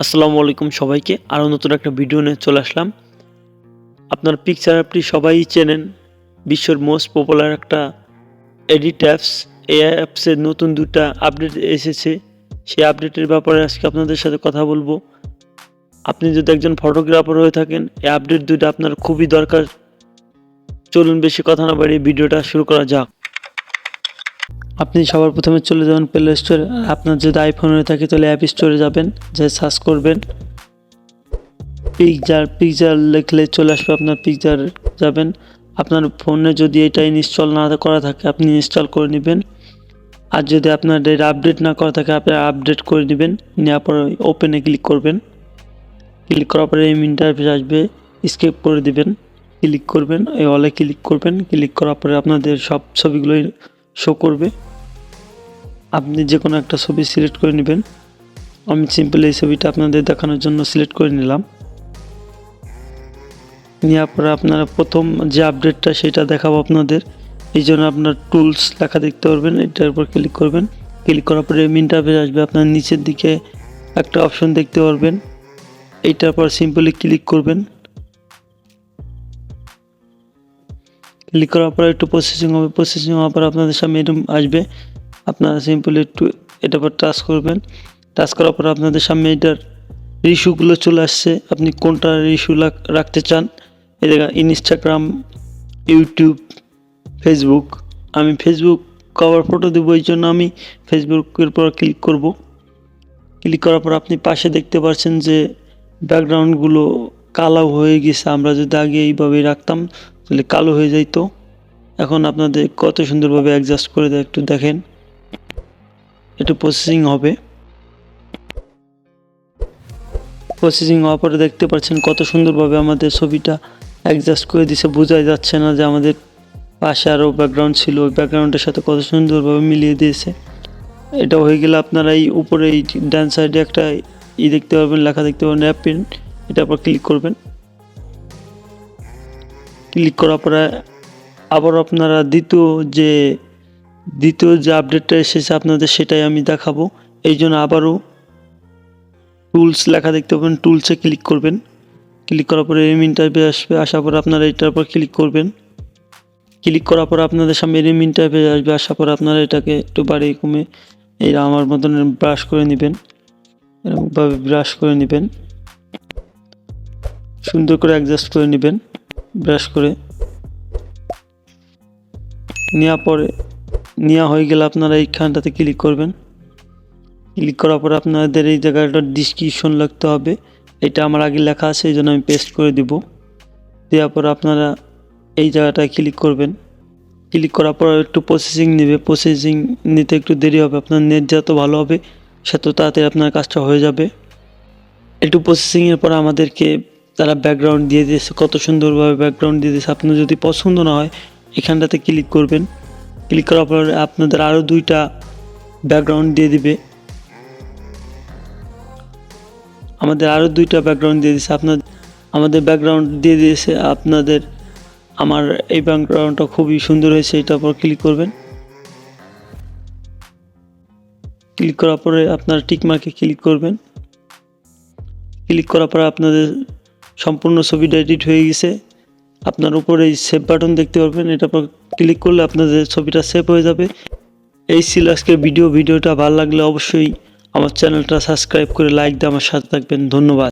আসসালামু আলাইকুম সবাইকে। আরও নতুন একটা ভিডিও নিয়ে চলে আসলাম। আপনার পিকচার অ্যাপটি সবাই চেনেন। বিশ্বের মোস্ট পপুলার একটা এডিট অ্যাপস। এই অ্যাপসের নতুন ২টা আপডেট এসেছে। সেই আপডেটের ব্যাপারে আজকে আপনাদের সাথে কথা বলবো। আপনি যদি একজন ফটোগ্রাফার হয়ে থাকেন, এই আপডেট ২টা আপনার খুবই দরকার। চলুন বেশি কথা না বাড়িয়ে ভিডিওটা শুরু করা যাক। আপনি সবার প্রথমে চলে যাবেন প্লে স্টোরে। আপনার যদি আইফোন হয়ে থাকে তাহলে অ্যাপ স্টোরে যাবেন, যে সার্চ করবেন পিকচার লিখলে চলে আসবে। আপনার পিকচার যাবেন। আপনার ফোনে যদি এটা ইনস্টল না করা থাকে আপনি ইনস্টল করে নেবেন, আর যদি আপনার এটা আপডেট না করা থাকে আপনি আপডেট করে নেবেন। নেওয়ার পর ওপেনে ক্লিক করবেন। ক্লিক করার পরে এই ইন্টারফেস আসবে, স্কেপ করে দিবেন। ক্লিক করবেন, এই অলে ক্লিক করবেন। ক্লিক করার পরে আপনাদের সব ছবিগুলোই শো করবে। আপনি যে কোনো একটা ছবি সিলেক্ট করে নেবেন। আমি সিম্পল এই ছবিটা আপনাদের দেখানোর জন্য সিলেক্ট করে নিলাম। নেওয়ার পরে আপনারা প্রথম যে আপডেটটা সেটা দেখাবো আপনাদের। এই জন্য আপনার টুলস লেখা দেখতে পারবেন, এটার উপর ক্লিক করবেন। ক্লিক করার পরে ইন্টারফেস আসবে। আপনার নিচের দিকে একটা অপশন দেখতে পারবেন, এইটার পর সিম্পলি ক্লিক করবেন। ক্লিক করার পর একটু প্রসেসিং হবে। প্রসেসিং হওয়ার পর আপনাদের সামনে এরকম আসবে। আপনারা সিম্পলি একটু এটার পর টাচ করবেন। টাচ করার পর আপনাদের সামনে এটার রিস্যুগুলো চলে আসছে। আপনি কোনটা রিস্যু রাখতে চান, এই জায়গা ইনস্টাগ্রাম, ইউটিউব, ফেসবুক। আমি ফেসবুক কভার ফটো দেবো, এই জন্য আমি ফেসবুকের পর ক্লিক করব। ক্লিক করার পর আপনি পাশে দেখতে পাচ্ছেন যে ব্যাকগ্রাউন্ডগুলো কালো হয়ে গেছে। আমরা যদি আগে এইভাবেই রাখতাম তাহলে কালো হয়ে যাইতো। এখন আপনাদের কত সুন্দরভাবে অ্যাডজাস্ট করে দেয় একটু দেখেন। একটু প্রসেসিং হবে। প্রসেসিং হওয়ার পরে দেখতে পাচ্ছেন কত সুন্দরভাবে আমাদের ছবিটা অ্যাডজাস্ট করে দিছে। বোঝাই যাচ্ছে না যে আমাদের পাশে আরও ব্যাকগ্রাউন্ড ছিল, ওই ব্যাকগ্রাউন্ডের সাথে কত সুন্দরভাবে মিলিয়ে দিয়েছে। এটা হয়ে গেলে আপনারা এই উপরে এই ডান সাইডে একটা দেখতে পাবেন, লেখা দেখতে পাবেন অ্যাপ প্রিন্ট। এটার উপর ক্লিক করবেন। ক্লিক করার পরে আবার আপনারা দ্বিতীয় যে আপডেটটা এসেছে আপনাদের সেটাই আমি দেখাবো। এই জন্য আবারও টুলস লেখা দেখতে পাবেন, টুলসে ক্লিক করবেন। ক্লিক করার পরে ইন্টারফেস আসবে। আসার পর আপনারা এটার উপর ক্লিক করবেন। ক্লিক করার পর আপনাদের সামনে ইন্টারফেস আসবে। আসার পর আপনারা এটাকে একটু বাড়িয়ে কমে এই আমার মতন ব্রাশ করে নেবেন। এরকমভাবে ব্রাশ করে নেবেন, সুন্দর করে অ্যাডজাস্ট করে নেবেন ব্রাশ করে। নেওয়া হয়ে গেলে আপনারা এইখানটাতে ক্লিক করবেন। ক্লিক করার পর আপনাদের এই জায়গাটা ডিসক্রিপশন লিখতে হবে। এটা আমার আগে লেখা আছে, এই জন্য আমি পেস্ট করে দিব। দেওয়ার পর আপনারা এই জায়গাটায় ক্লিক করবেন। ক্লিক করার পর একটু প্রসেসিং নেবে। প্রসেসিং নিতে একটু দেরি হবে। আপনার নেট যত ভালো হবে সেত তাড়াতাড়ি আপনার কাজটা হয়ে যাবে। একটু প্রসেসিংয়ের পর আমাদেরকে তারা ব্যাকগ্রাউন্ড দিয়ে দিয়েছে, কত সুন্দরভাবে ব্যাকগ্রাউন্ড দিয়ে দিয়েছে। আপনার যদি পছন্দ না হয় এখানটাতে ক্লিক করবেন। ক্লিক করার পর আপনাদের আরও 2টা ব্যাকগ্রাউন্ড দিয়ে দিবে। আমাদের আরও 2টা ব্যাকগ্রাউন্ড দিয়ে দিয়েছে। আমাদের ব্যাকগ্রাউন্ড দিয়ে দিয়েছে আপনাদের। আমার এই ব্যাকগ্রাউন্ডটা খুবই সুন্দর হয়েছে, এটার উপর ক্লিক করবেন। ক্লিক করার পরে আপনার টিক মার্কে ক্লিক করবেন। ক্লিক করার পরে আপনাদের সম্পূর্ণ ছবিটা এডিট হয়ে গেছে। আপনার উপরে এই সেভ বাটন দেখতে পারবেন, এটার উপর ক্লিক করলে আপনাদের ছবিটা সেভ হয়ে যাবে। এই ছিল আজকের ভিডিওটা ভালো লাগলে অবশ্যই আমার চ্যানেলটা সাবস্ক্রাইব করে লাইক দিয়ে আমার সাথে থাকবেন। ধন্যবাদ।